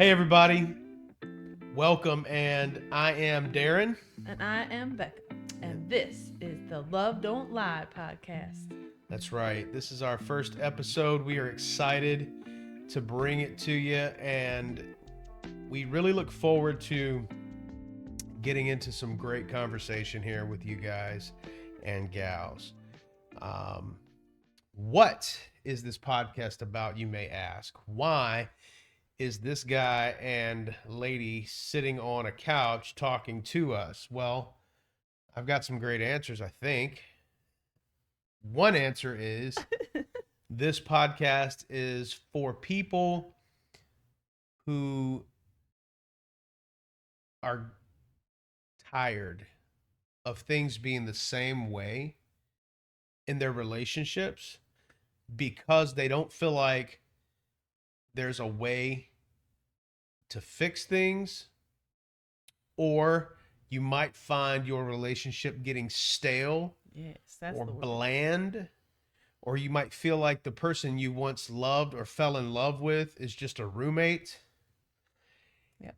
Hey, everybody. Welcome. And I am Darren. And I am Becca. And this is the Love Don't Lie podcast. That's right. This is our first episode. We are excited to bring it to you. And we really look forward to getting into some great conversation here with you guys and gals. What is this podcast about, you may ask? Why is this guy and lady sitting on a couch talking to us? Well, I've got some great answers, I think. One answer is this podcast is for people who are tired of things being the same way in their relationships because they don't feel like there's a way to fix things, or you might find your relationship getting stale Yes, that's or the word. bland, or you might feel like the person you once loved or fell in love with is just a roommate. Yep.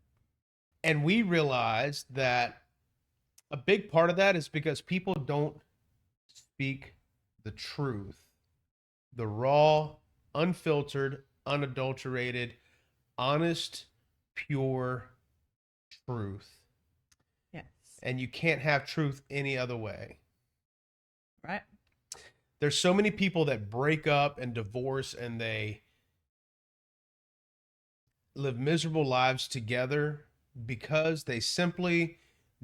And we realized that a big part of that is because people don't speak the truth, the raw, unfiltered, unadulterated, honest, pure truth. Yes. And you can't have truth any other way. Right? There's so many people that break up and divorce and they live miserable lives together because they simply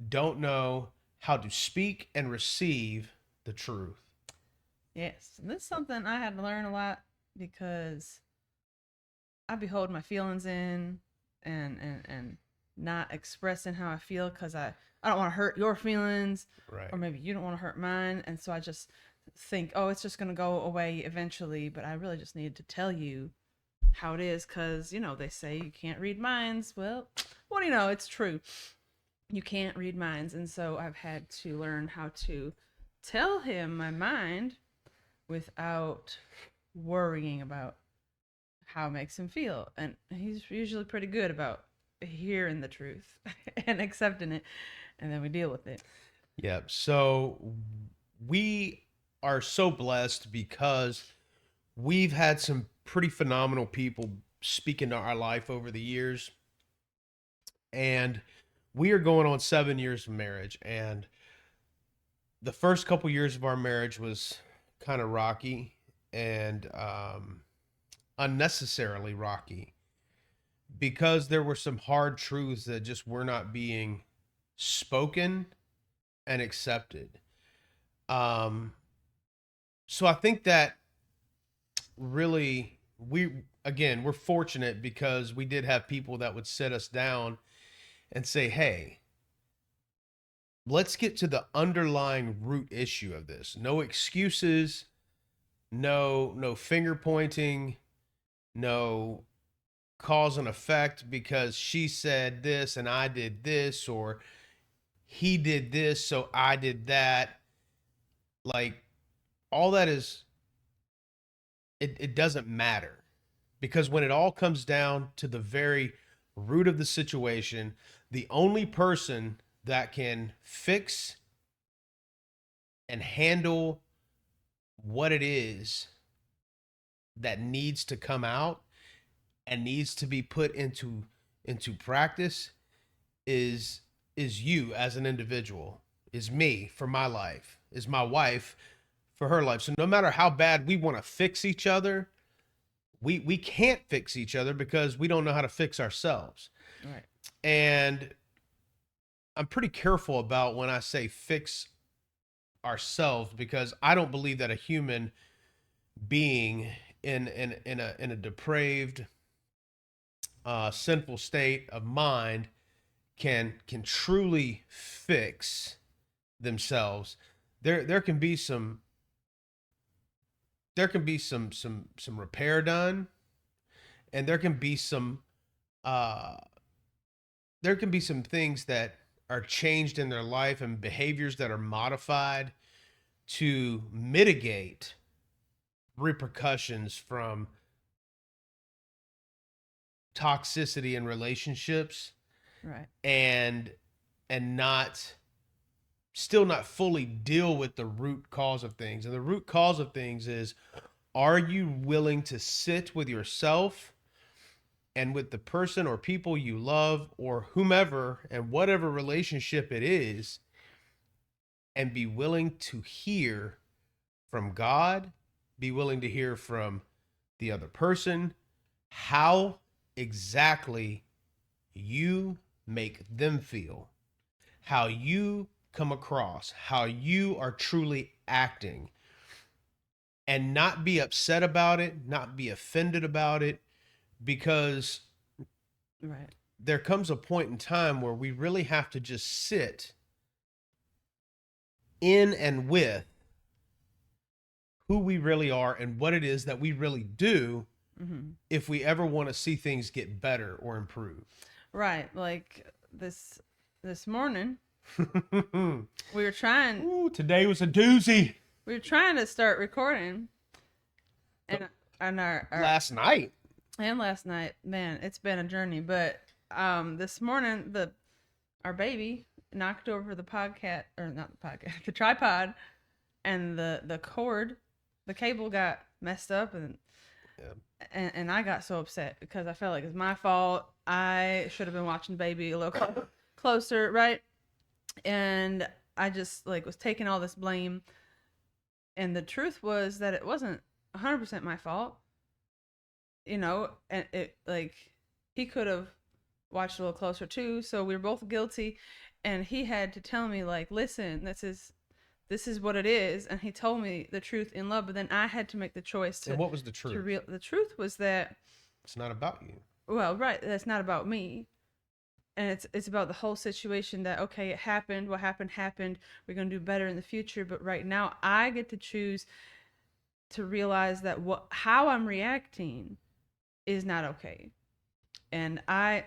don't know how to speak and receive the truth. Yes. And this is something I had to learn a lot because I be holding my feelings in and not expressing how I feel because I don't want to hurt your feelings, Right. or maybe you don't want to hurt mine. And so I just think, oh, it's just going to go away eventually. But I really just needed to tell you how it is because, they say you can't read minds. Well, what do you know? It's true. You can't read minds. And so I've had to learn how to tell him my mind without worrying about how it makes him feel. And he's usually pretty good about hearing the truth and accepting it. And then we deal with it. Yep. So we are so blessed because we've had some pretty phenomenal people speak into our life over the years. And we are going on 7 years of marriage. And the first couple years of our marriage was kind of rocky and unnecessarily rocky because there were some hard truths that just were not being spoken and accepted. So I think that really we're fortunate because we did have people that would sit us down and say, "Hey, let's get to the underlying root issue of this. No excuses, no finger pointing, no cause and effect because she said this and I did this, or he did this so I did that." Like, all that is, it doesn't matter, because when it all comes down to the very root of the situation, the only person that can fix and handle what it is that needs to come out and needs to be put into practice is you as an individual, is me for my life, is my wife for her life. So no matter how bad we want to fix each other, we can't fix each other because we don't know how to fix ourselves. Right. And I'm pretty careful about when I say fix ourselves, because I don't believe that a human being in a depraved, sinful state of mind can truly fix themselves. There can be some repair done, and uh there can be some things that are changed in their life and behaviors that are modified to mitigate repercussions from toxicity in relationships Right. and not still not fully deal with the root cause of things. And the root cause of things is, are you willing to sit with yourself and with the person or people you love or whomever and whatever relationship it is, and be willing to hear from God, be willing to hear from the other person, how exactly you make them feel, how you come across, how you are truly acting, and not be upset about it, not be offended about it, because Right. there comes a point in time where we really have to just sit in and with who we really are and what it is that we really do Mm-hmm. if we ever want to see things get better or improve. Right. Like this morning, Ooh, we were trying today was a doozy. to start recording, and our Last night. and last night, man, it's been a journey. But this morning, our baby knocked over the podcast, or not the podcast, the tripod, and the cord, the cable got messed up, and and I got so upset because I felt like it's my fault. I should have been watching baby a little closer, right? And I just like was taking all this blame, and the truth was that it wasn't 100% my fault, and it like he could have watched a little closer too, so we were both guilty, and he had to tell me like, listen, this is what it is, and he told me the truth in love, but then I had to make the choice to. And what was the truth? The truth was that It's not about you. well, right, that's not about me, and it's about the whole situation. That okay, it happened, what happened, we're going to do better in the future, but right now I get to choose to realize that how I'm reacting is not okay. And I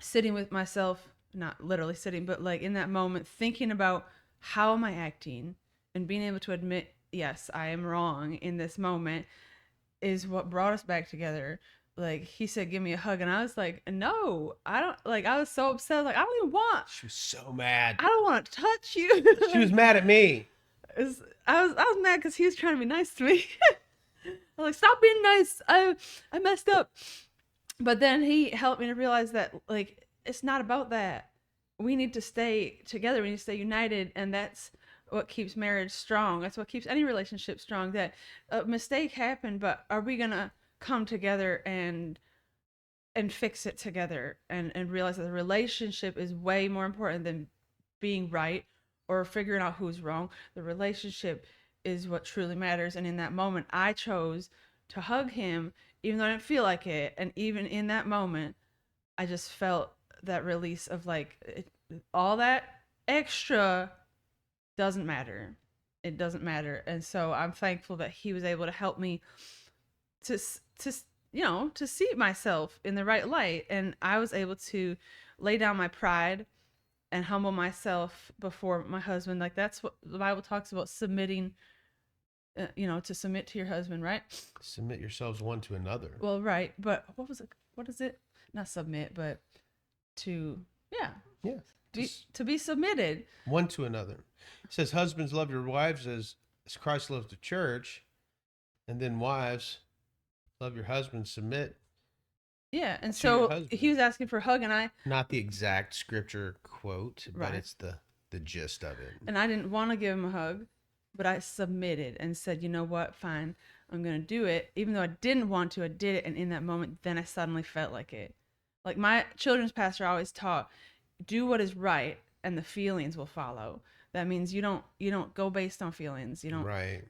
sitting with myself, not literally sitting, but like in that moment thinking about how am I acting, and being able to admit, yes, I am wrong in this moment, is what brought us back together. Like he said, give me a hug, and I was like, no, I don't. Like I was so upset, like I don't even want. She was so mad. I don't want to touch you. She was mad at me. I was mad because he was trying to be nice to me. I'm like, stop being nice. I messed up. But then he helped me to realize that like it's not about that. We need to stay together. We need to stay united, and that's what keeps marriage strong. That's what keeps any relationship strong. That a mistake happened, but are we gonna come together and fix it together, and realize that the relationship is way more important than being right or figuring out who's wrong. The relationship is what truly matters. And in that moment, I chose to hug him, even though I didn't feel like it. And even in that moment, I just felt that release of like all that extra doesn't matter. It doesn't matter. And so I'm thankful that he was able to help me to to see myself in the right light, and I was able to lay down my pride and humble myself before my husband. Like that's what the Bible talks about, submitting, to submit to your husband, right? Submit yourselves one to another. Well, right, but what was it? What is it? Not submit, but to Yeah. to be submitted One to another. It says, husbands, love your wives as Christ loves the church. And then wives, love your husbands, submit. Yeah, and To your so husband. he was asking for a hug, and I Not the exact scripture quote, but Right. it's the gist of it. and I didn't want to give him a hug, but I submitted and said, you know what, fine, I'm gonna do it. Even though I didn't want to, I did it, and in that moment, then I suddenly felt like it. Like my children's pastor always taught, do what is right, and the feelings will follow. That means you don't go based on feelings. You don't. Right.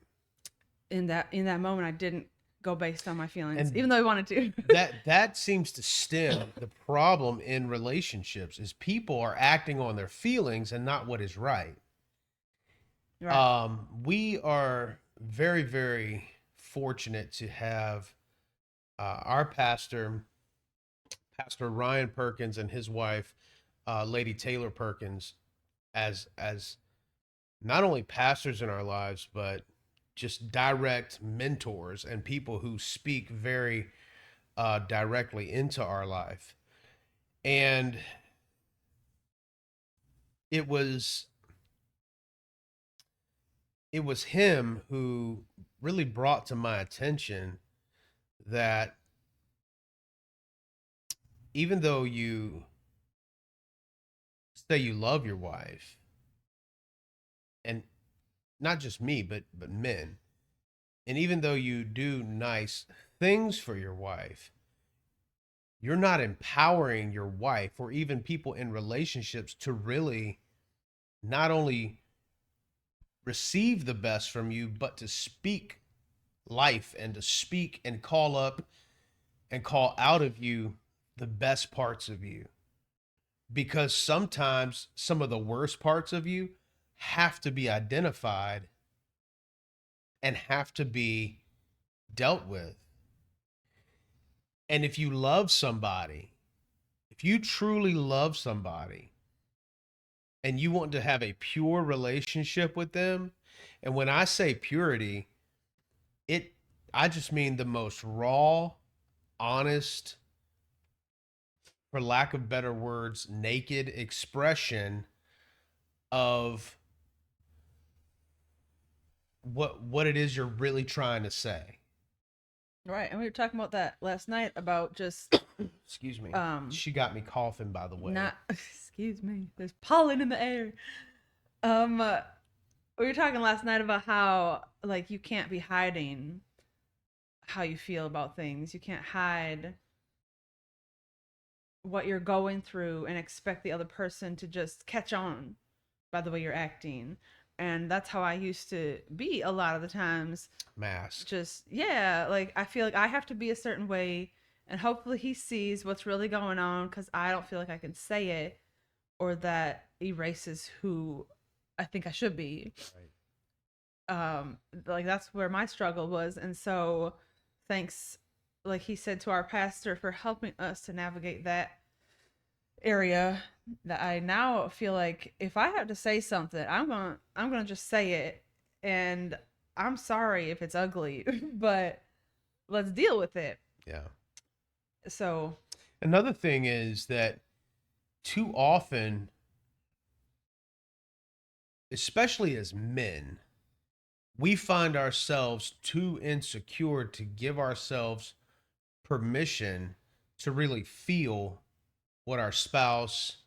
In that moment, I didn't go based on my feelings, And even though I wanted to. that seems to stem the problem in relationships is people are acting on their feelings and not what is right. Right. We are very, very fortunate to have our pastor Ryan Perkins, and his wife, Lady Taylor Perkins, as not only pastors in our lives, but just direct mentors and people who speak very directly into our life. And it was him who really brought to my attention that even though you say you love your wife, and not just me, but men, and even though you do nice things for your wife, you're not empowering your wife or even people in relationships to really not only receive the best from you, but to speak life and to speak and call up and call out of you the best parts of you. Because sometimes some of the worst parts of you have to be identified and have to be dealt with. And if you love somebody, if you truly love somebody and you want to have a pure relationship with them, and when I say purity, it I just mean the most raw, honest, for lack of better words, naked expression of what it is you're really trying to say. Right. And we were talking about that last night about just Excuse me. um She got me coughing, by the way. not excuse me. There's pollen in the air. Um uh, we were talking last night about how like you can't be hiding how you feel about things. You can't hide what you're going through and expect the other person to just catch on by the way you're acting. And that's how I used to be a lot of the times. Mask. Just, yeah, like I feel like I have to be a certain way, and hopefully he sees what's really going on because I don't feel like I can say it, or that erases who I think I should be. Like that's where my struggle was. And so thanks, like he said, to our pastor for helping us to navigate that area, that I now feel like if I have to say something, I'm gonna just say it. And I'm sorry if it's ugly, but let's deal with it. Yeah. So Another thing is that too often, especially as men, we find ourselves too insecure to give ourselves permission to really feel what our spouse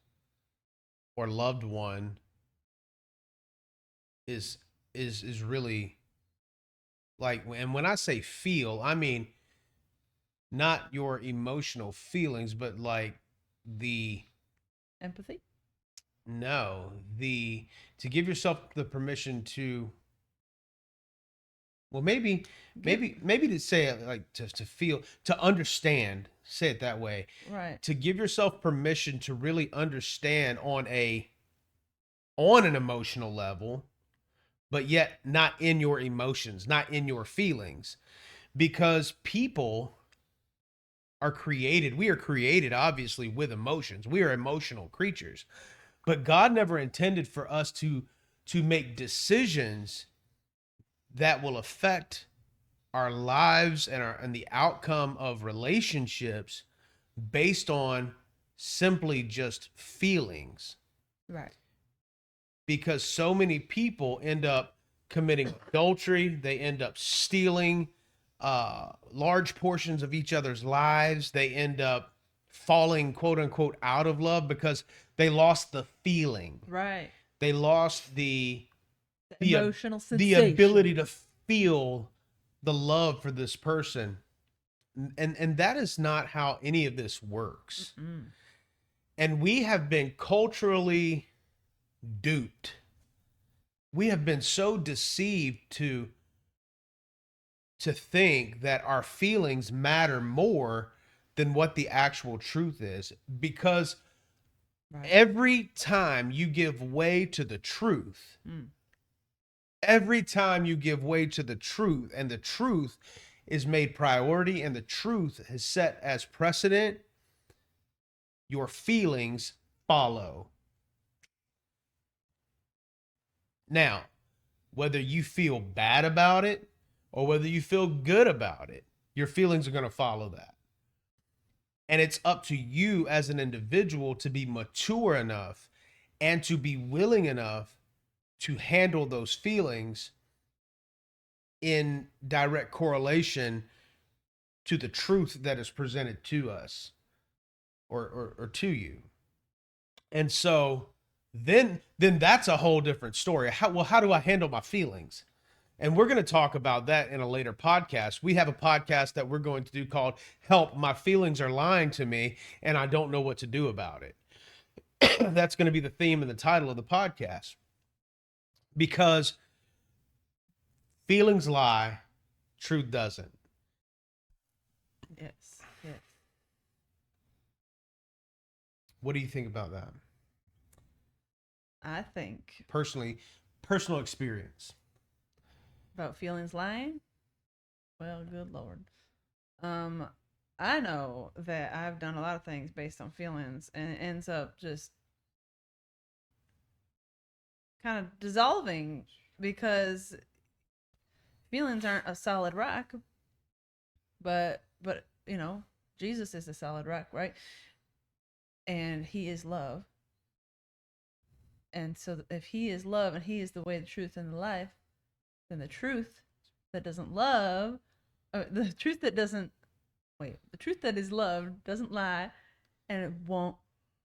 or loved one is is really like. And when I say feel, I mean not your emotional feelings, but like the empathy. no, the to give yourself the permission to, well, maybe to say it like to feel, to understand, say it that way, Right. to give yourself permission to really understand on an emotional level, but yet not in your emotions, not in your feelings, because people are created. We are created obviously with emotions. We are emotional creatures, but God never intended for us to make decisions that will affect our lives and the outcome of relationships based on simply just feelings. Right. Because so many people end up committing adultery, they end up stealing large portions of each other's lives, they end up falling, quote unquote, out of love because they lost the feeling, Right. they lost the Emotional the sensation. ability to feel the love for this person. And that is not how any of this works. Mm-mm. And we have been culturally duped. We have been so deceived to think that our feelings matter more than what the actual truth is, because Right. every time you give way to the truth, Mm. every time you give way to the truth, and the truth is made priority and the truth is set as precedent, your feelings follow. Now, whether you feel bad about it or whether you feel good about it, your feelings are going to follow that. And it's up to you as an individual to be mature enough and to be willing enough to handle those feelings in direct correlation to the truth that is presented to us, or to you. And so then that's a whole different story. How do I handle my feelings? And we're going to talk about that in a later podcast. We have a podcast that we're going to do called Help, My Feelings Are Lying to Me and I Don't Know What to Do About It. That's going to be the theme and the title of the podcast. Because feelings lie, truth doesn't. Yes. Yes. What do you think about that? I think Personal experience. about feelings lying. Well, good Lord. I know that I've done a lot of things based on feelings, and it ends up just kind of dissolving because feelings aren't a solid rock, but Jesus is a solid rock, right? And he is love. And so if he is love and he is the way, the truth, and the life, then the truth that doesn't love, the truth that doesn't, the truth that is love doesn't lie, and it won't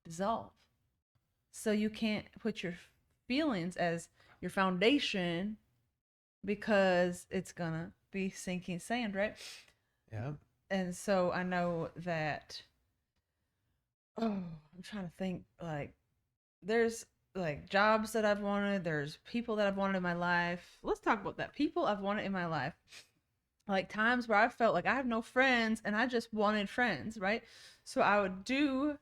dissolve. So you can't put your feelings as your foundation because it's gonna be sinking sand, right? Yeah. And so I know that, I'm trying to think, like, there's like jobs that I've wanted, there's people that I've wanted in my life. Let's talk about that. People I've wanted in my life. Like times where I felt like I have no friends and I just wanted friends, right? So I would do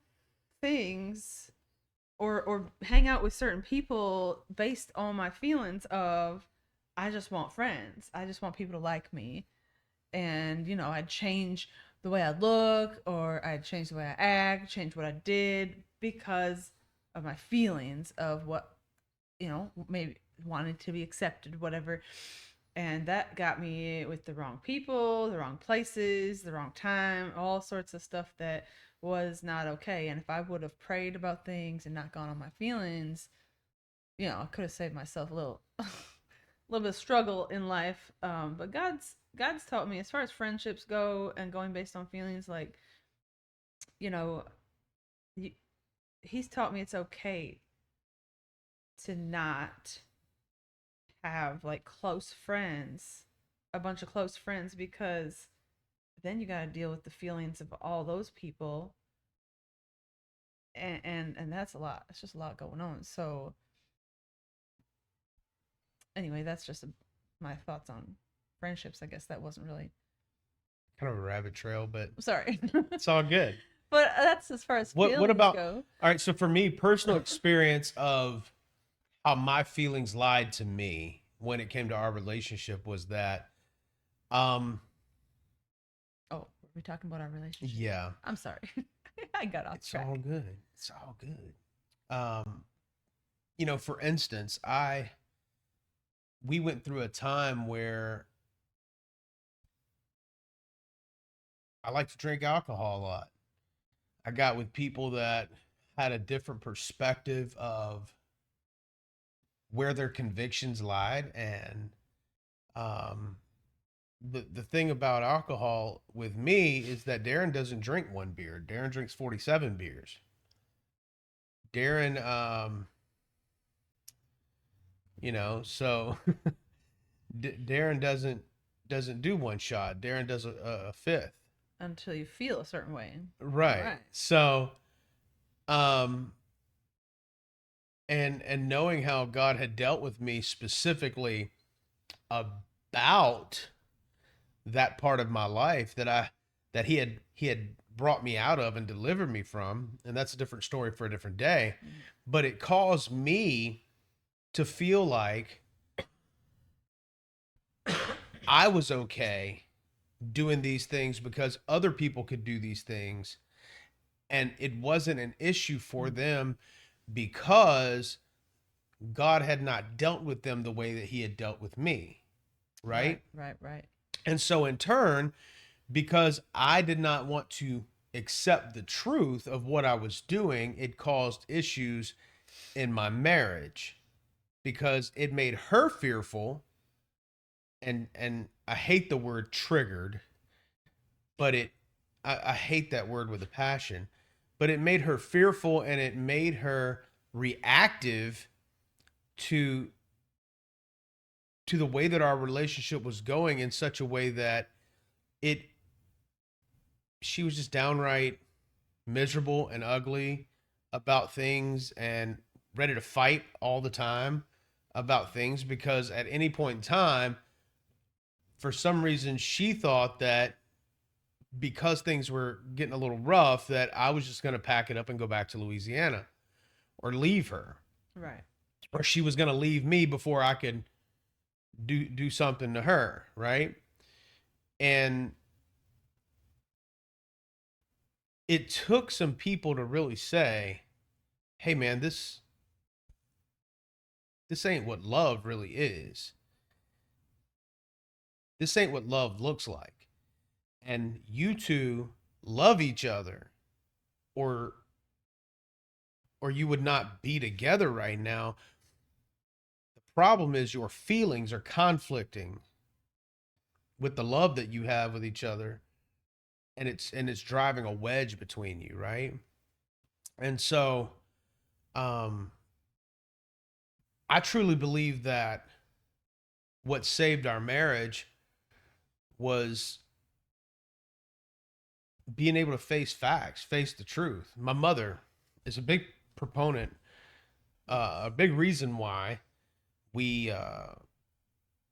things or hang out with certain people based on my feelings of I just want friends. I just want people to like me. And, I'd change the way I look, or I'd change the way I act, change what I did because of my feelings of what, maybe wanted to be accepted, whatever. And that got me with the wrong people, the wrong places, the wrong time, all sorts of stuff that was not okay. And if I would have prayed about things and not gone on my feelings, I could have saved myself a little little bit of struggle in life. But God's taught me, as far as friendships go and going based on feelings, like, you know, he's taught me it's okay to not have like close friends, a bunch of close friends, because then you got to deal with the feelings of all those people, and that's a lot. It's just a lot going on. So anyway, that's just my thoughts on friendships. I guess that wasn't really Kind of a rabbit trail, but sorry. it's all good. But that's as far as feelings What about go. all right, so for me, personal experience of how my feelings lied to me when it came to our relationship was that Oh, were we talking about our relationship? yeah, I'm sorry. I got off it's track. all good. It's all good. For instance, we went through a time where I like to drink alcohol a lot. I got with people that had a different perspective of where their convictions lied, and um the thing about alcohol with me is that Darren doesn't drink one beer. Darren drinks 47 beers. Darren so Darren doesn't do one shot. Darren does a fifth. Until you feel a certain way. Right. Right. So um and knowing how God had dealt with me specifically about that part of my life that he had brought me out of and delivered me from, and that's a different story for a different day. But it caused me to feel like I was okay doing these things because other people could do these things, and it wasn't an issue for them because God had not dealt with them the way that he had dealt with me. Right? Right. And so in turn, because I did not want to accept the truth of what I was doing, it caused issues in my marriage because it made her fearful, and I hate the word triggered, but I hate that word with a passion, but it made her fearful and it made her reactive to the way that our relationship was going, in such a way that it she was just downright miserable and ugly about things, and ready to fight all the time about things, because at any point in time, for some reason, she thought that because things were getting a little rough, that I was just going to pack it up and go back to Louisiana, or leave her, Right. or she was going to leave me before I could do something to her, right? And it took some people to really say, "Hey man, this ain't what love really is. This ain't what love looks like. And you two love each other, or you would not be together right now. The problem is your feelings are conflicting with the love that you have with each other, and it's driving a wedge between you, right?" And so um I truly believe that what saved our marriage was being able to face facts, face the truth. My mother is a big proponent, a big reason why we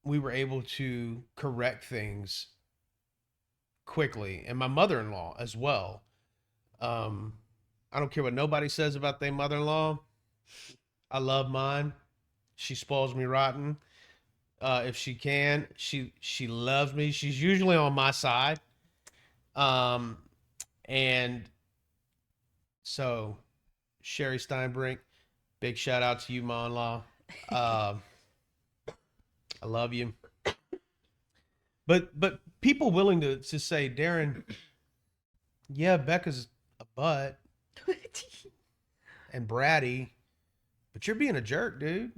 we were able to correct things quickly, and my mother-in-law as well. Um, I don't care what nobody says about their mother-in-law. I love mine. She spoils me rotten. If she can, she loves me. She's usually on my side. Um, and so Sherry Steinbrink, big shout out to you, ma-in-law. Uh, I love you. But people willing to say, Darren, yeah, Becca's a butt and bratty, but you're being a jerk, dude.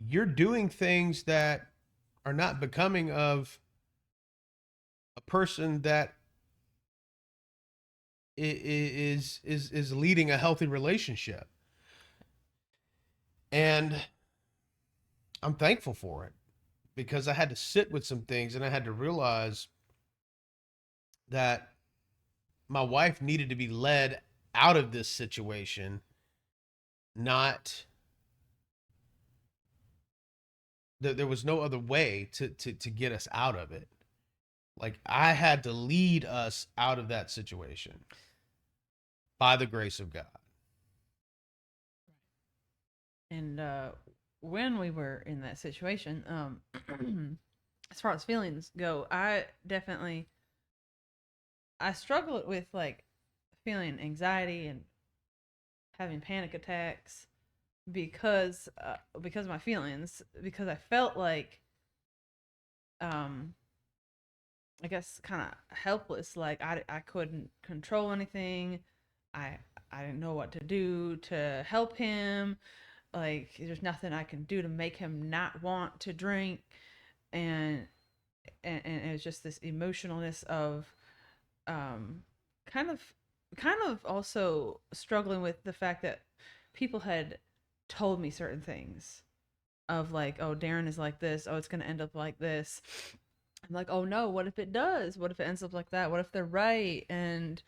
You're doing things that are not becoming of a person that is leading a healthy relationship. And I'm thankful for it, because I had to sit with some things, and I had to realize that my wife needed to be led out of this situation, not that there was no other way to get us out of it. Like, I had to lead us out of that situation by the grace of God. And when we were in that situation, as far as feelings go, I struggled with like feeling anxiety and having panic attacks because of my feelings, because I felt like um I guess kind of helpless, like I couldn't control anything. I I didn't know what to do to help him. Like there's nothing I can do to make him not want to drink, and and it was just this emotionalness of um kind of also struggling with the fact that people had told me certain things of like, oh, Darren is like this, oh, it's going to end up like this. I'm like, oh no, what if it does? What if it ends up like that? What if they're right? And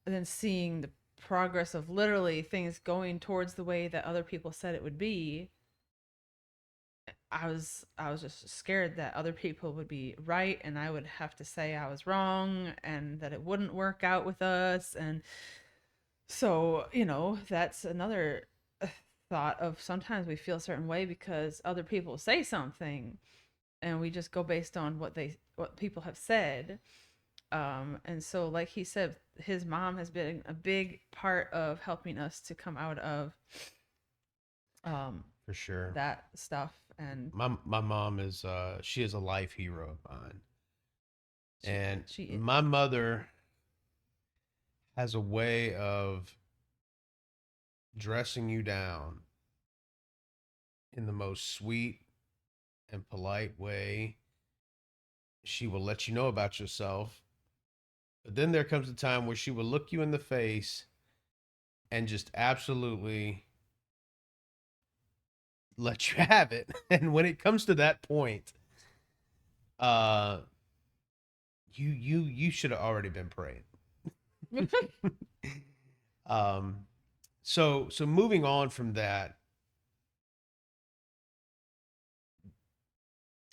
then seeing the progress of literally things going towards the way that other people said it would be, I was just scared that other people would be right and I would have to say I was wrong and that it wouldn't work out with us. And so, that's another thought of sometimes we feel a certain way because other people say something and we just go based on what people have said. And so like he said, his mom has been a big part of helping us to come out of um For sure. that stuff. And My mom is she is a life hero of mine. And She is. my mother has a way of dressing you down in the most sweet and polite way. She will let you know about yourself. But then there comes a time where she will look you in the face and just absolutely let you have it. And when it comes to that point, uh you should have already been praying. um so moving on from that,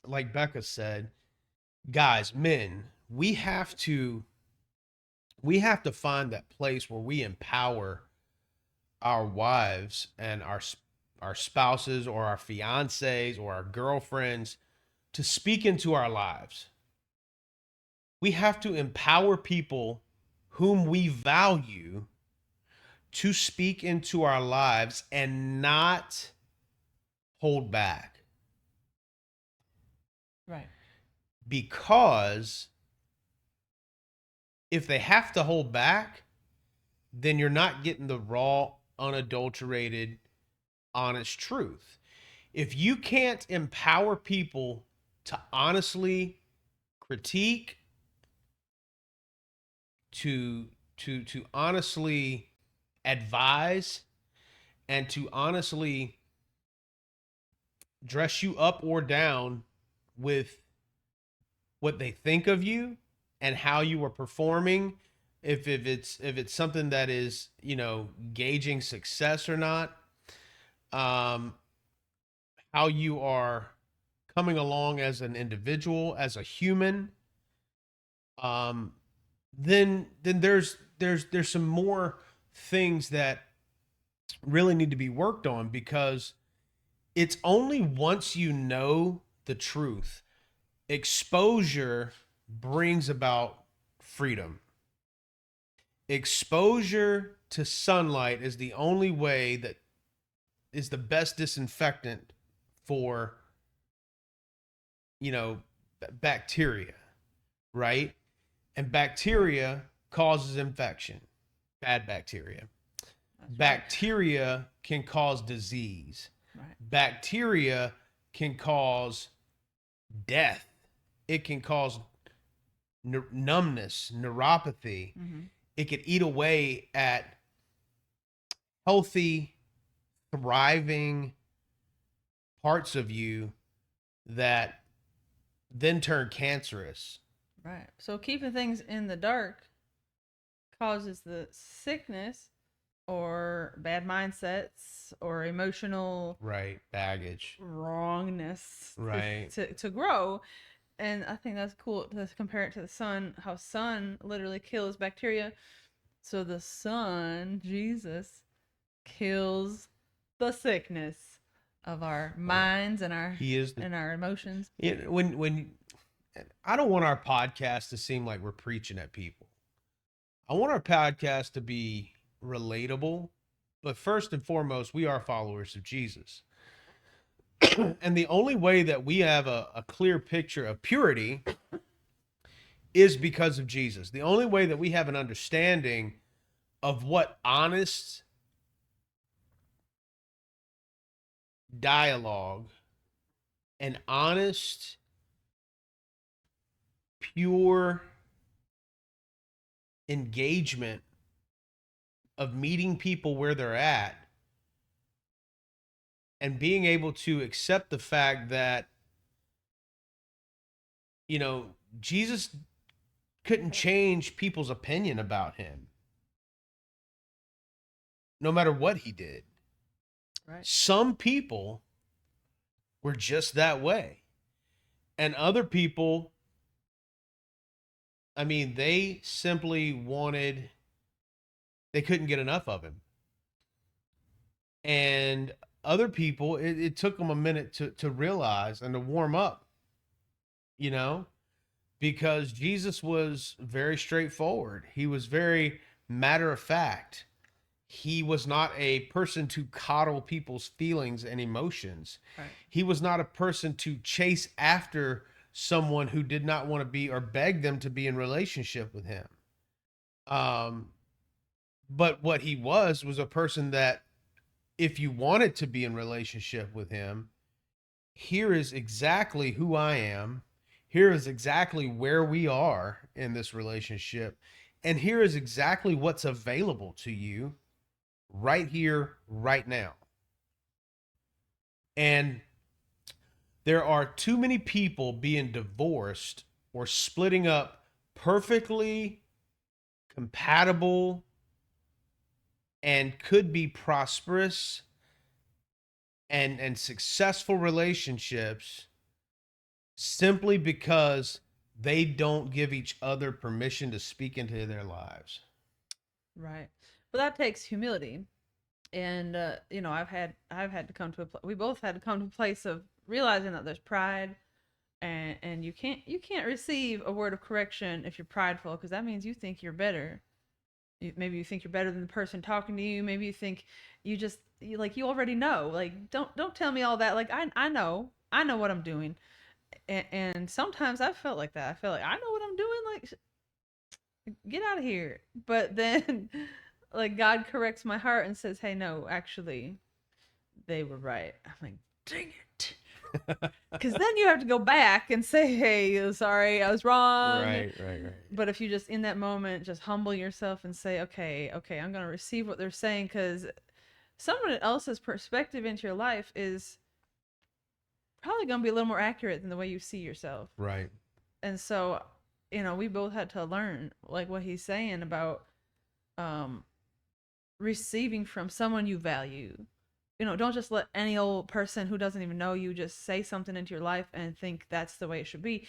like Becca said, guys, men, we have to find that place where we empower our wives and our spouses or our fiancés or our girlfriends to speak into our lives. We have to empower people whom we value to speak into our lives and not hold back. Right. Because if they have to hold back, then you're not getting the raw, unadulterated, honest truth. If you can't empower people to honestly critique, to honestly advise, and to honestly dress you up or down with what they think of you and how you are performing, if it's something that is, gauging success or not, um how you are coming along as an individual, as a human, um then there's some more things that really need to be worked on, because it's only once you know the truth, exposure brings about freedom. Exposure to sunlight is the only way that is the best disinfectant for, you know, bacteria, right? And bacteria causes infection, bad bacteria. That's right. Bacteria can cause disease. Right. Bacteria can cause death. It can cause numbness, neuropathy. Mm-hmm. It could eat away at healthy, thriving parts of you that then turn cancerous. Right. So keeping things in the dark causes the sickness or bad mindsets or emotional Right. Baggage. wrongness Right. to grow. And I think that's cool to compare it to the sun, how sun literally kills bacteria. So the sun, Jesus, kills the sickness of our minds and our He is the and our emotions. when I don't want our podcast to seem like we're preaching at people. I want our podcast to be relatable, but first and foremost, we are followers of Jesus. And the only way that we have a clear picture of purity is because of Jesus. The only way that we have an understanding of what honest dialogue and honest, pure engagement of meeting people where they're at and being able to accept the fact that, Jesus couldn't change people's opinion about him no matter what he did. Right. Some people were just that way, and other people, I mean, they simply they couldn't get enough of him. And other people, it took them a minute to realize and to warm up, you know, because Jesus was very straightforward. He was very matter of fact. He was not a person to coddle people's feelings and emotions. Right. He was not a person to chase after someone who did not want to be or beg them to be in relationship with him. Um, but what he was a person that if you wanted to be in relationship with him, here is exactly who I am. Here is exactly where we are in this relationship. And here is exactly what's available to you right here, right now. And there are too many people being divorced or splitting up perfectly compatible and could be prosperous and successful relationships simply because they don't give each other permission to speak into their lives. Right. But that takes humility. And I've had to come to we both had to come to a place of realizing that there's pride, and you can't receive a word of correction if you're prideful, because that means you think you're better. Maybe you think you're better than the person talking to you. Maybe you think you already know. Like, don't tell me all that. Like, I know what I'm doing. And sometimes I felt like that. I felt like I know what I'm doing. Like, get out of here. But then like God corrects my heart and says, hey, no, actually they were right. I'm like, dang it. Because then you have to go back and say, hey, sorry, I was wrong. Right. But if you just in that moment just humble yourself and say, okay, I'm going to receive what they're saying, because someone else's perspective into your life is probably going to be a little more accurate than the way you see yourself. Right. And so, we both had to learn like what he's saying about receiving from someone you value. Don't just let any old person who doesn't even know you just say something into your life and think that's the way it should be.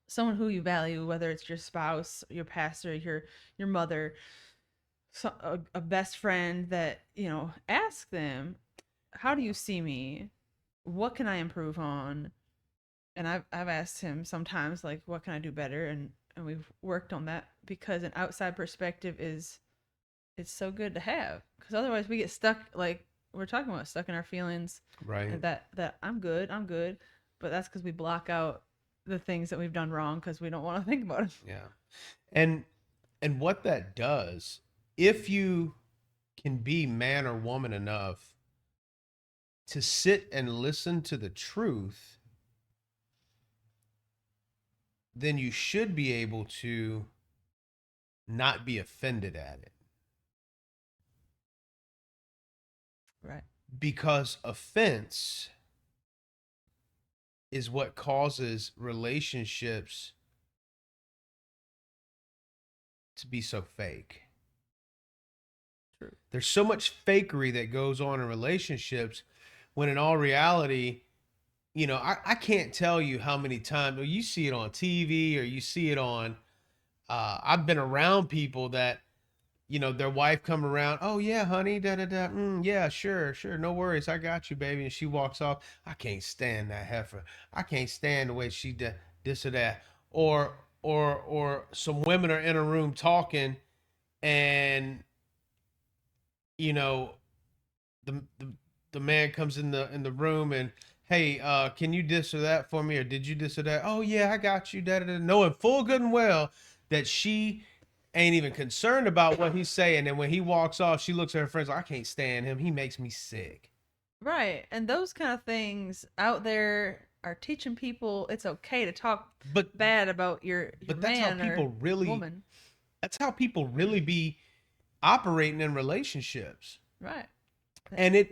Someone who you value, whether it's your spouse, your pastor, your mother, a best friend, that ask them, how do you see me? What can I improve on? And I've asked him sometimes, like, what can I do better? And we've worked on that, because an outside perspective it's so good to have, because otherwise we get stuck, like we're talking about, stuck in our feelings. Right. And that I'm good, but that's because we block out the things that we've done wrong because we don't want to think about it. Yeah. And what that does, if you can be man or woman enough to sit and listen to the truth, then you should be able to not be offended at it. Right. Because offense is what causes relationships to be so fake. True. There's so much fakery that goes on in relationships, when in all reality, I can't tell you how many times, or you see it on TV or you see it on, I've been around people that, their wife come around, oh yeah, honey, da da da, yeah, sure, no worries, I got you, baby, and she walks off. I can't stand that heifer. I can't stand the way she did this or that. Or some women are in a room talking, and the the, the man comes in the room and, hey, can you this or that for me, or did you this or that? Oh yeah, I got you, da da da, knowing full good and well that she ain't even concerned about what he's saying. And when he walks off, she looks at her friends like, I can't stand him. He makes me sick. Right. And those kind of things out there are teaching people it's okay to talk bad about your but that's how man people or really woman. That's how people really be operating in relationships. Right. And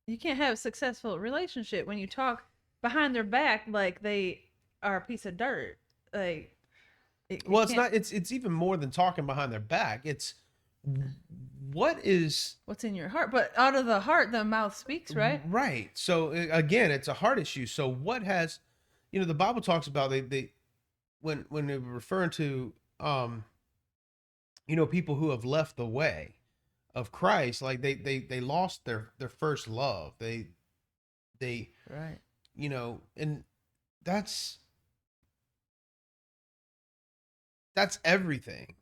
you can't have a successful relationship when you talk behind their back like they are a piece of dirt. Like, well, it's not. It's even more than talking behind their back. It's what's in your heart. But out of the heart, the mouth speaks, right? Right. So again, it's a heart issue. So what has, the Bible talks about, they when they were referring to people who have left the way of Christ, like they lost their first love. They right. And that's everything.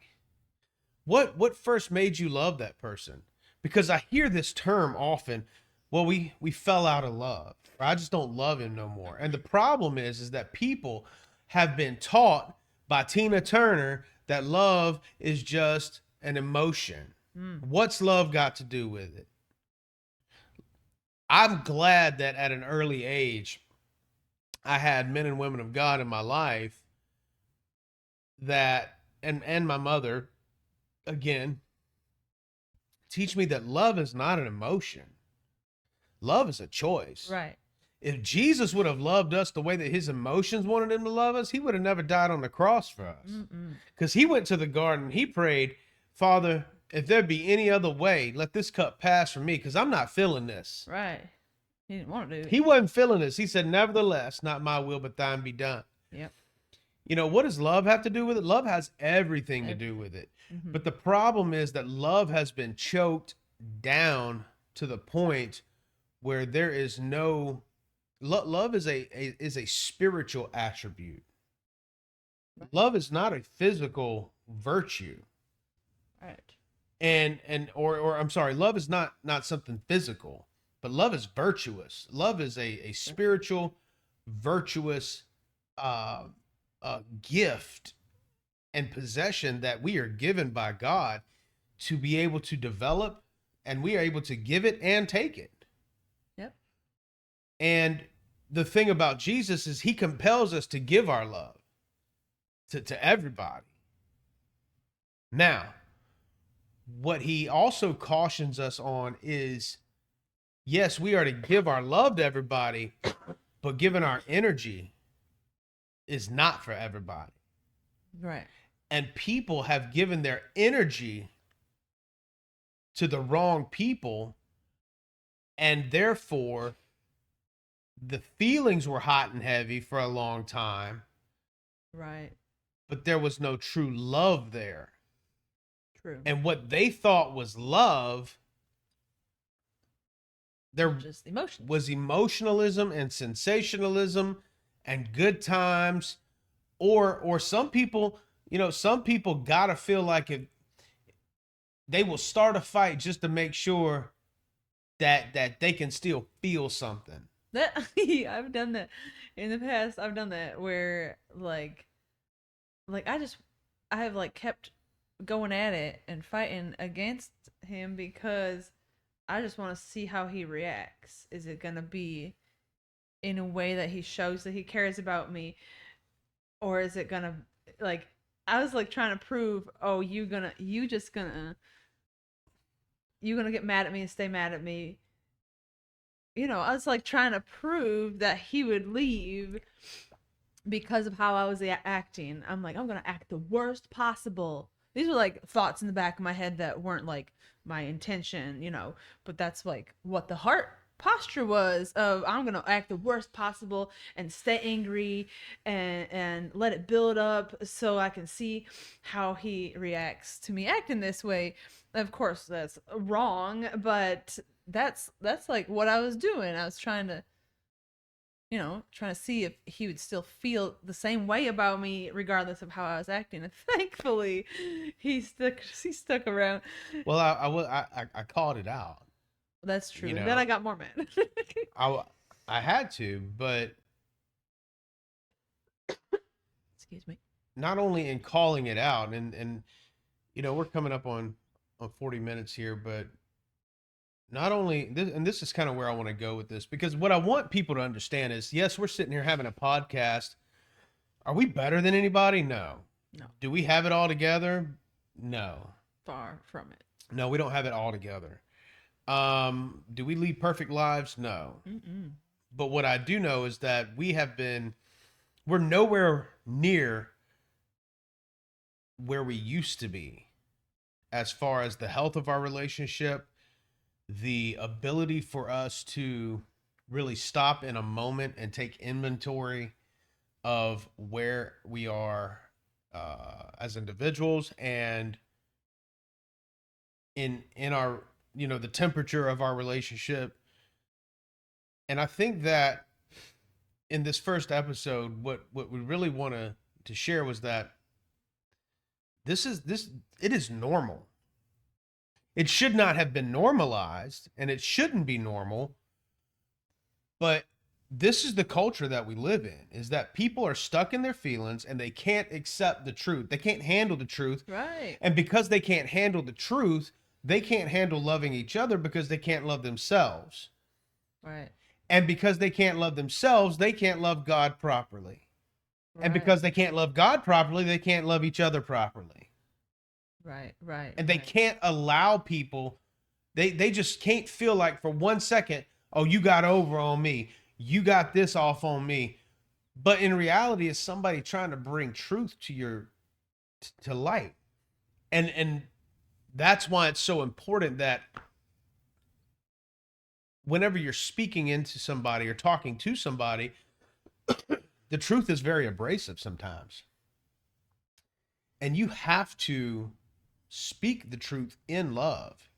What first made you love that person? Because I hear this term often, well, we fell out of love. Or I just don't love him no more. And the problem is that people have been taught by Tina Turner that love is just an emotion. What's love got to do with it? I'm glad that at an early age I had men and women of God in my life that and my mother again teach me that love is not an emotion. Love is a choice. Right. If Jesus would have loved us the way that his emotions wanted him to love us, he would have never died on the cross for us. Because he went to the garden, he prayed, Father, if there be any other way, let this cup pass from me, because I'm not feeling this. Right. He didn't want to do it. He wasn't feeling this. He said, nevertheless, not my will, but thine be done. Yep. You know, what does love have to do with it? Love has everything to do with it. But the problem is that love has been choked down to the point where there is no love is a spiritual attribute. Love is not a physical virtue. Right. Or I'm sorry, love is not something physical, but love is virtuous. Love is a spiritual, virtuous gift and possession that we are given by God to be able to develop, and we are able to give it and take it. Yep. And the thing about Jesus is he compels us to give our love to everybody. Now, what he also cautions us on is, yes, we are to give our love to everybody, but giving our energy is not for everybody. Right. And people have given their energy to the wrong people, and therefore the feelings were hot and heavy for a long time, Right. but there was no true love there. True. And what they thought was love, there Just emotions. was emotionalism and sensationalism and good times, or some people, some people gotta feel like if they will start a fight just to make sure that they can still feel something. That I've done that in the past. I've done that where like I have like kept going at it and fighting against him because I just want to see how he reacts. Is it gonna be in a way that he shows that he cares about me, or is it gonna like I was like trying to prove, oh, you gonna get mad at me and stay mad at me. I was like trying to prove that he would leave because of how I was acting. I'm like, I'm gonna act the worst possible. These were like thoughts in the back of my head that weren't like my intention, but that's like what the heart posture was of I'm gonna act the worst possible and stay angry and let it build up so I can see how he reacts to me acting this way. Of course that's wrong, but that's like what I was doing. I was trying to see if he would still feel the same way about me regardless of how I was acting. And thankfully he stuck around. Well, I called it out. That's true. Then I got more mad. I had to, but excuse me. Not only in calling it out, and we're coming up on 40 minutes here, but not only this, and this is kind of where I want to go with this, because what I want people to understand is, yes, we're sitting here having a podcast. Are we better than anybody? No. No. Do we have it all together? No. Far from it. No, we don't have it all together. Do we lead perfect lives? No. Mm-mm. But what I do know is that we're nowhere near where we used to be as far as the health of our relationship, the ability for us to really stop in a moment and take inventory of where we are as individuals and in our the temperature of our relationship. And I think that in this first episode, what we really want to share was that it is normal. It should not have been normalized, and it shouldn't be normal. But this is the culture that we live in, is that people are stuck in their feelings and they can't accept the truth. They can't handle the truth. Right. And because they can't handle the truth, they can't handle loving each other because they can't love themselves. Right. And because they can't love themselves, they can't love God properly. And Right. because they can't love God properly, they can't love each other properly. Right. Right. And they right. can't allow people, they just can't feel like for 1 second, oh, you got over on me. You got this off on me. But in reality, it's somebody trying to bring truth to to light. And that's why it's so important that whenever you're speaking into somebody or talking to somebody, the truth is very abrasive sometimes. And you have to speak the truth in love.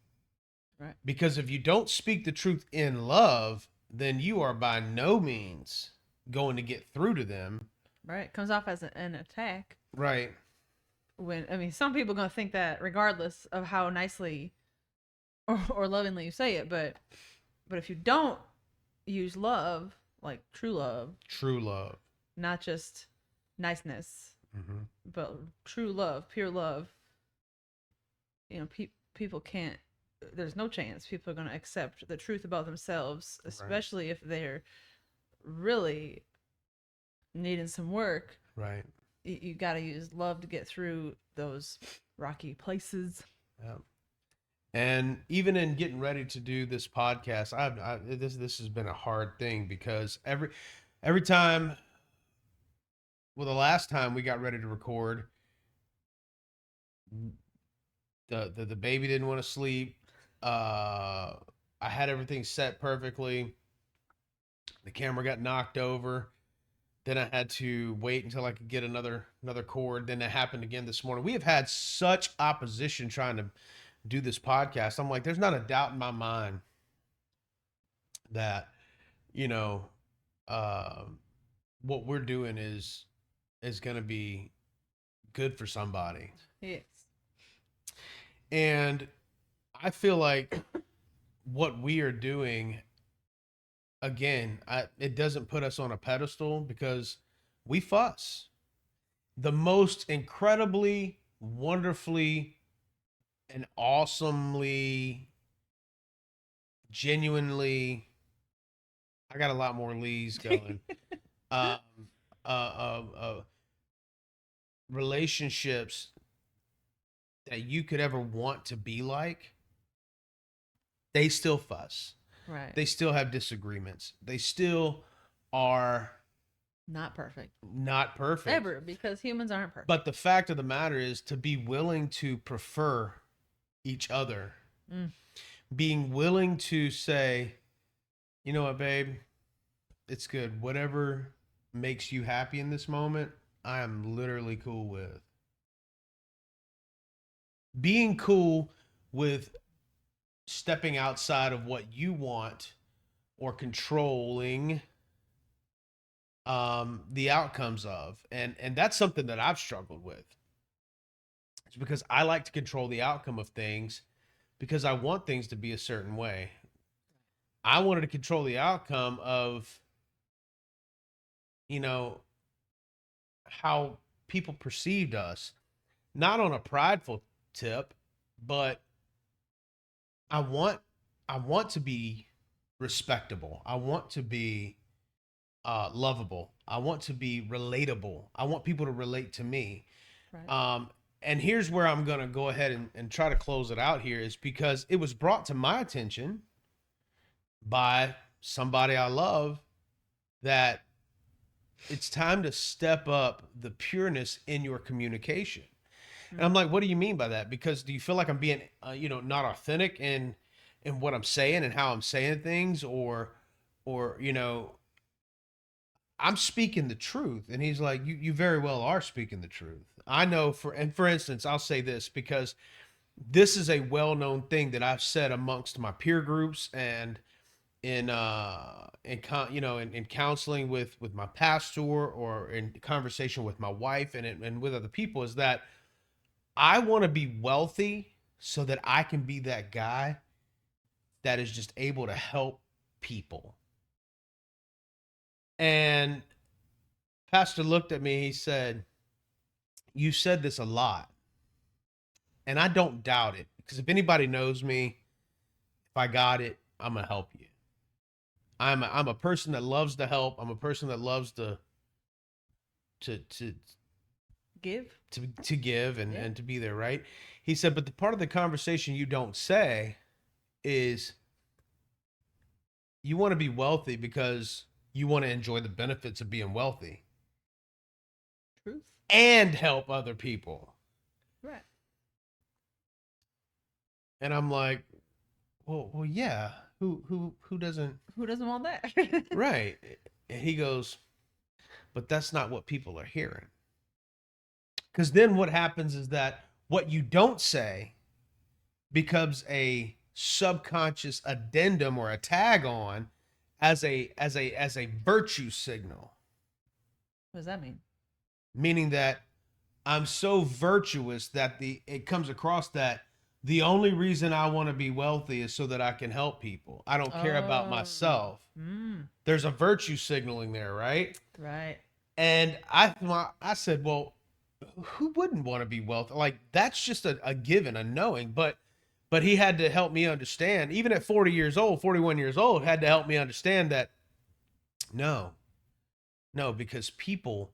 Right. Because if you don't speak the truth in love, then you are by no means going to get through to them. Right. It comes off as an attack. Right. When, I mean, some people are going to think that regardless of how nicely or lovingly you say it, but if you don't use love, like true love, not just niceness, but true love, pure love, you know, people can't, there's no chance people are going to accept the truth about themselves, especially if they're really needing some work. Right. You got to use love to get through those rocky places. Yeah. And even in getting ready to do this podcast, this has been a hard thing because every time, well, the last time we got ready to record, the baby didn't want to sleep. I had everything set perfectly. The camera got knocked over. Then I had to wait until I could get another cord. Then that happened again this morning. We have had such opposition trying to do this podcast. I'm like, there's not a doubt in my mind that, you know, what we're doing is going to be good for somebody. Yes. And I feel like what we are doing, again, it doesn't put us on a pedestal because we fuss. The most incredibly, wonderfully, and awesomely, genuinely, I got a lot more Lees going. Relationships that you could ever want to be like, they still fuss. Right. They still have disagreements. They still are not perfect. Not perfect. Ever, because humans aren't perfect. But the fact of the matter is to be willing to prefer each other. Being willing to say, you know what, babe, it's good. Whatever makes you happy in this moment, I am literally cool with. Being cool with stepping outside of what you want or controlling the outcomes of. And that's something that I've struggled with. It's because I like to control the outcome of things because I want things to be a certain way. I wanted to control the outcome of, you know, how people perceived us, not on a prideful tip, but I want to be respectable. I want to be lovable. I want to be relatable. I want people to relate to me. Right. And here's where I'm going to go ahead and try to close it out here is because it was brought to my attention by somebody I love that it's time to step up the pureness in your communication. And I'm like, what do you mean by that? Because do you feel like I'm being, not authentic in what I'm saying and how I'm saying things, or, I'm speaking the truth. And he's like, you very well are speaking the truth. I know for instance, I'll say this because this is a well-known thing that I've said amongst my peer groups and in counseling with my pastor or in conversation with my wife and with other people is that I want to be wealthy so that I can be that guy that is just able to help people. And Pastor looked at me, he said, "You said this a lot." And I don't doubt it, because if anybody knows me, if I got it, I'm gonna help you. I'm a person that loves to help. I'm a person that loves to to Give. to give and Yeah. and to be there, right? He said, but the part of the conversation you don't say is you want to be wealthy because you want to enjoy the benefits of being wealthy Truth. and help other people. Right. And I'm like, well, yeah. Who doesn't? Who doesn't want that? Right. And he goes, but that's not what people are hearing. Because then what happens is that what you don't say becomes a subconscious addendum or a tag on as a virtue signal, What does that mean? meaning that I'm so virtuous that it comes across that the only reason I want to be wealthy is so that I can help people. I don't care about Oh. myself. Mm. There's a virtue signaling there, right? Right. And I said, well, who wouldn't want to be wealthy? Like, that's just a given, a knowing. But he had to help me understand, even at 40 years old, 41 years old, had to help me understand that no, no, because people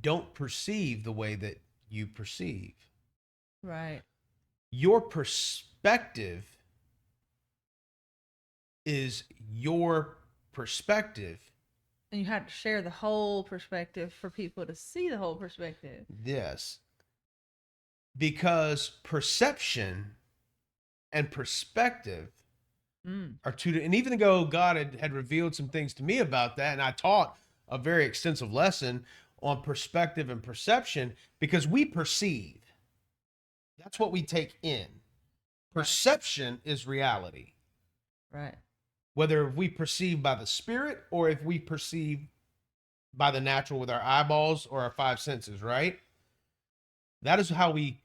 don't perceive the way that you perceive. Right. Your perspective is your perspective. And you have to share the whole perspective for people to see the whole perspective. Yes. Because perception and perspective are two, and even though God had revealed some things to me about that, and I taught a very extensive lesson on perspective and perception, because we perceive. That's what we take in. Perception is reality. Right. Whether we perceive by the spirit or if we perceive by the natural with our eyeballs or our five senses, right? That is how we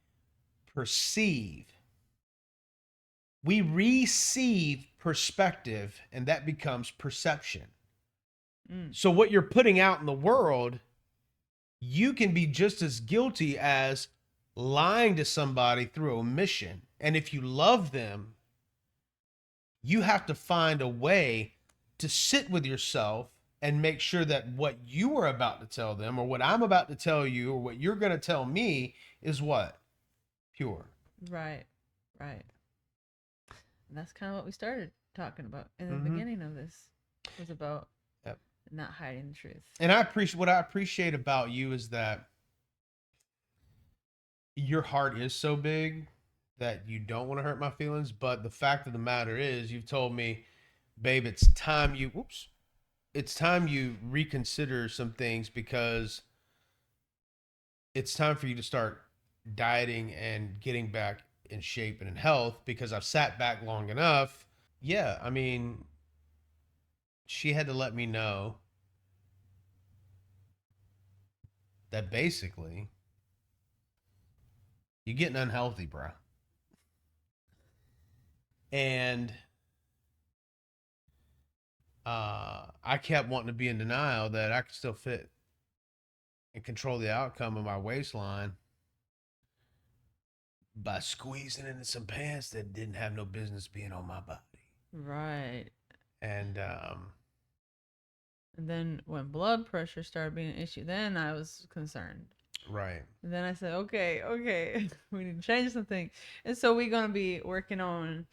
perceive. We receive perspective, and that becomes perception. So what you're putting out in the world, you can be just as guilty as lying to somebody through omission. And if you love them, you have to find a way to sit with yourself and make sure that what you are about to tell them, or what I'm about to tell you, or what you're going to tell me is what? Pure. Right. Right. And that's kind of what we started talking about in the Mhm. beginning of this. Was about Yep. not hiding the truth. And what I appreciate about you is that your heart is so big that you don't want to hurt my feelings. But the fact of the matter is, you've told me, babe, it's time you reconsider some things, because it's time for you to start dieting and getting back in shape and in health, because I've sat back long enough. Yeah, I mean, she had to let me know that basically you're getting unhealthy, bro. And I kept wanting to be in denial that I could still fit and control the outcome of my waistline by squeezing into some pants that didn't have no business being on my body. Right. And And then when blood pressure started being an issue, then I was concerned. right. And then I said, okay, we need to change something. And so we're going to be working on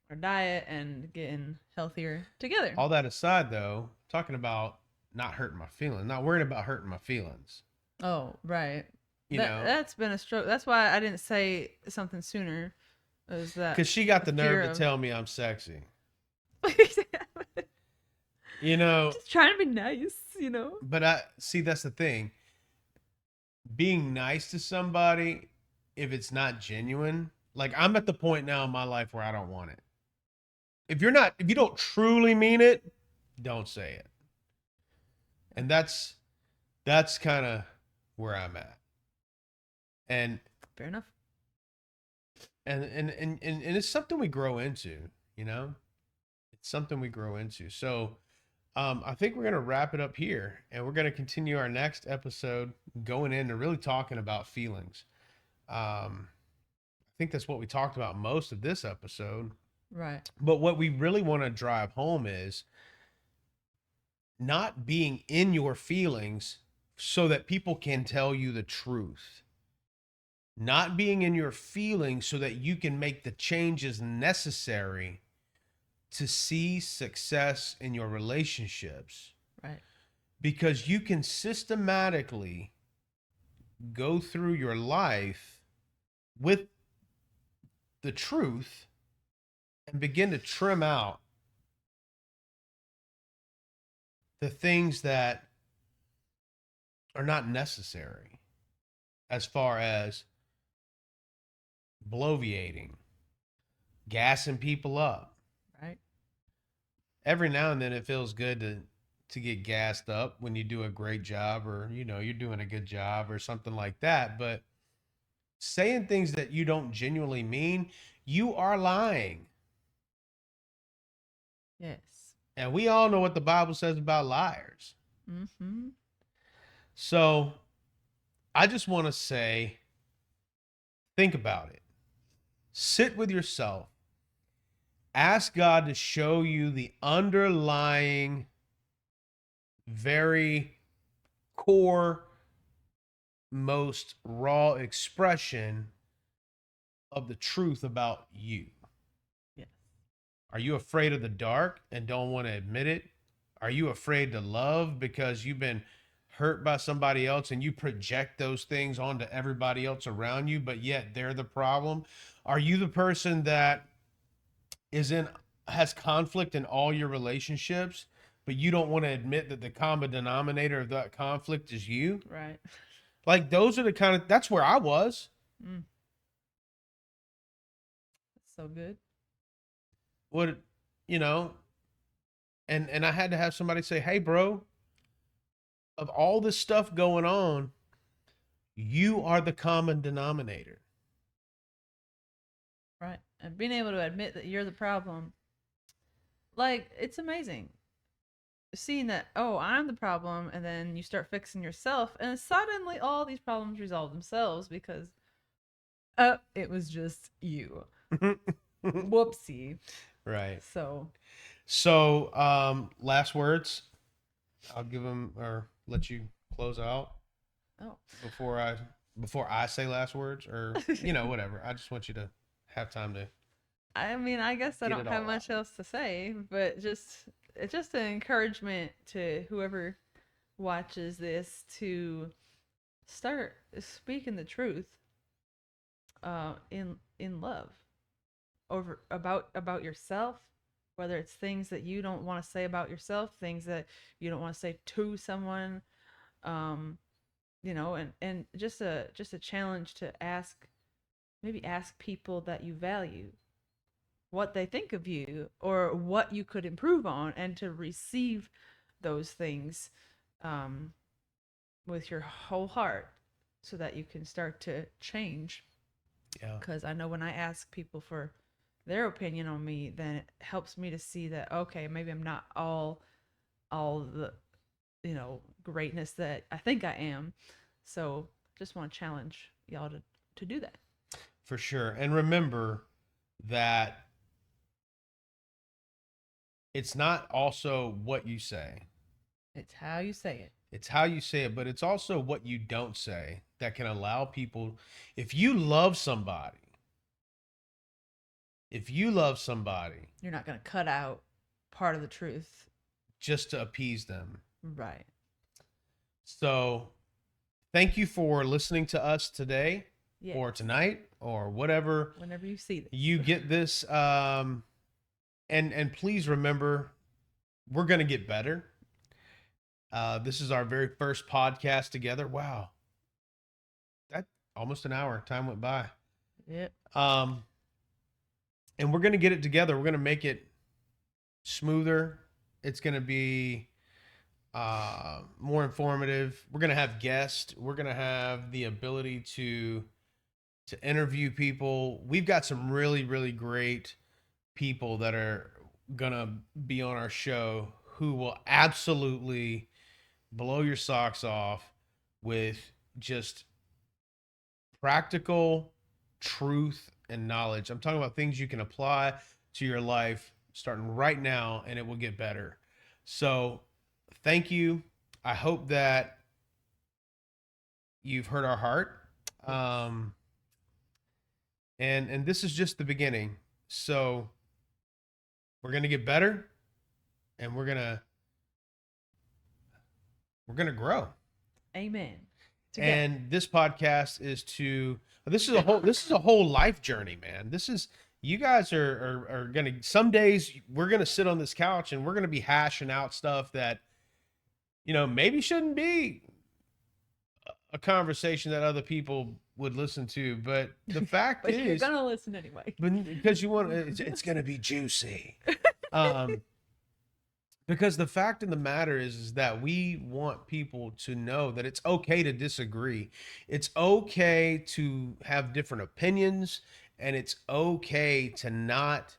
our diet and getting healthier together. All that aside, though, talking about not hurting my feelings, not worrying about hurting my feelings. Oh, right. You know, That's been a stroke. That's why I didn't say something sooner. Is that because she got the fear nerve to of- tell me I'm sexy. Just You know, trying to be nice, but I see, that's the thing. Being nice to somebody, if it's not genuine, like, I'm at the point now in my life where I don't want it. If you don't truly mean it, don't say it. And that's kind of where I'm at. And Fair enough. And it's something we grow into, you know? It's something we grow into. So I think we're gonna wrap it up here, and we're gonna continue our next episode going into really talking about feelings. I think that's what we talked about most of this episode. Right. But what we really want to drive home is not being in your feelings so that people can tell you the truth. Not being in your feelings so that you can make the changes necessary to see success in your relationships. Right. Because you can systematically go through your life with the truth and begin to trim out the things that are not necessary, as far as bloviating, gassing people up. Right. Every now and then it feels good to get gassed up when you do a great job, or you're doing a good job or something like that, but saying things that you don't genuinely mean, you are lying. Yes. And we all know what the Bible says about liars. Mm-hmm. So I just want to say, think about it. Sit with yourself. Ask God to show you the underlying, very core, most raw expression of the truth about you. Yes. Are you afraid of the dark and don't want to admit it? Are you afraid to love because you've been hurt by somebody else and you project those things onto everybody else around you, but yet they're the problem? Are you the person that has conflict in all your relationships, but you don't want to admit that the common denominator of that conflict is you? Right. Like, those are that's where I was. Mm. That's so good. What, you know, and I had to have somebody say, "Hey, bro, of all this stuff going on, you are the common denominator." Right. And being able to admit that you're the problem, like, it's amazing. Seeing that, oh, I'm the problem, and then you start fixing yourself, and suddenly all these problems resolve themselves because, it was just you. Whoopsie. Right. So, So, last words. I'll give them, or let you close out oh. before I say last words, or whatever. I just want you to have time to I mean, I guess I get don't it have all much out. else to say, but it's just an encouragement to whoever watches this to start speaking the truth in love over about yourself, whether it's things that you don't want to say about yourself, things that you don't want to say to someone, um and just a challenge to ask people that you value what they think of you or what you could improve on, and to receive those things um, with your whole heart so that you can start to change. Yeah. Because I know when I ask people for their opinion on me, then it helps me to see that, okay, maybe I'm not all the greatness that I think I am. So just want to challenge y'all to do that. For sure. And remember that it's not also what you say. It's how you say it. It's how you say it, but it's also what you don't say that can allow people, if you love somebody, You're not going to cut out part of the truth. just to appease them. Right. So, thank you for listening to us today, Yes. or tonight, or whatever Whenever you see this. you get this. And please remember, we're going to get better. This is our very first podcast together. Wow. That almost an hour. Time went by. Yep. And we're going to get it together. We're going to make it smoother. It's going to be more informative. We're going to have guests. We're going to have the ability to to interview people. We've got some really, really great people that are gonna be on our show who will absolutely blow your socks off with just practical truth and knowledge. I'm talking about things you can apply to your life starting right now, and it will get better. So, thank you. I hope that you've heard our heart. Um, and this is just the beginning. So, we're gonna get better, and we're gonna grow. Amen. Together. And this podcast is this is a whole life journey, man. This is, you guys are gonna, some days we're gonna sit on this couch and we're gonna be hashing out stuff that, maybe shouldn't be a conversation that other people would listen to, but the fact But is, you're gonna listen anyway. because you want, it's gonna be juicy. Because the fact of the matter is that we want people to know that it's okay to disagree. It's okay to have different opinions, and it's okay to not.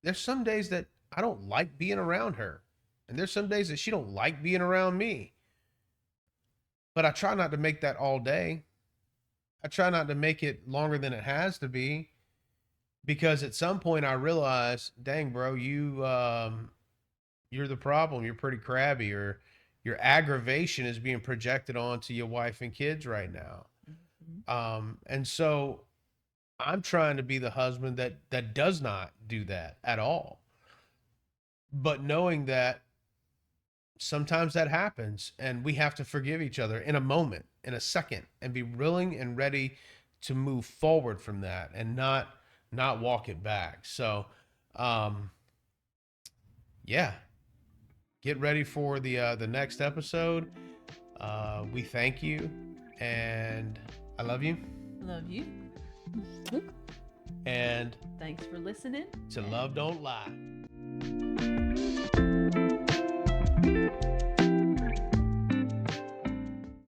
There's some days that I don't like being around her, and there's some days that she don't like being around me. But I try not to make that all day. I try not to make it longer than it has to be, because at some point I realize, dang, bro, you're the problem. You're pretty crabby, or your aggravation is being projected onto your wife and kids right now. And so I'm trying to be the husband that does not do that at all. But knowing that sometimes that happens, and we have to forgive each other in a moment, in a second, and be willing and ready to move forward from that, and not walk it back. So, yeah. Get ready for the next episode. We thank you, and I love you. Love you. And Thanks for listening. to Love Don't Lie.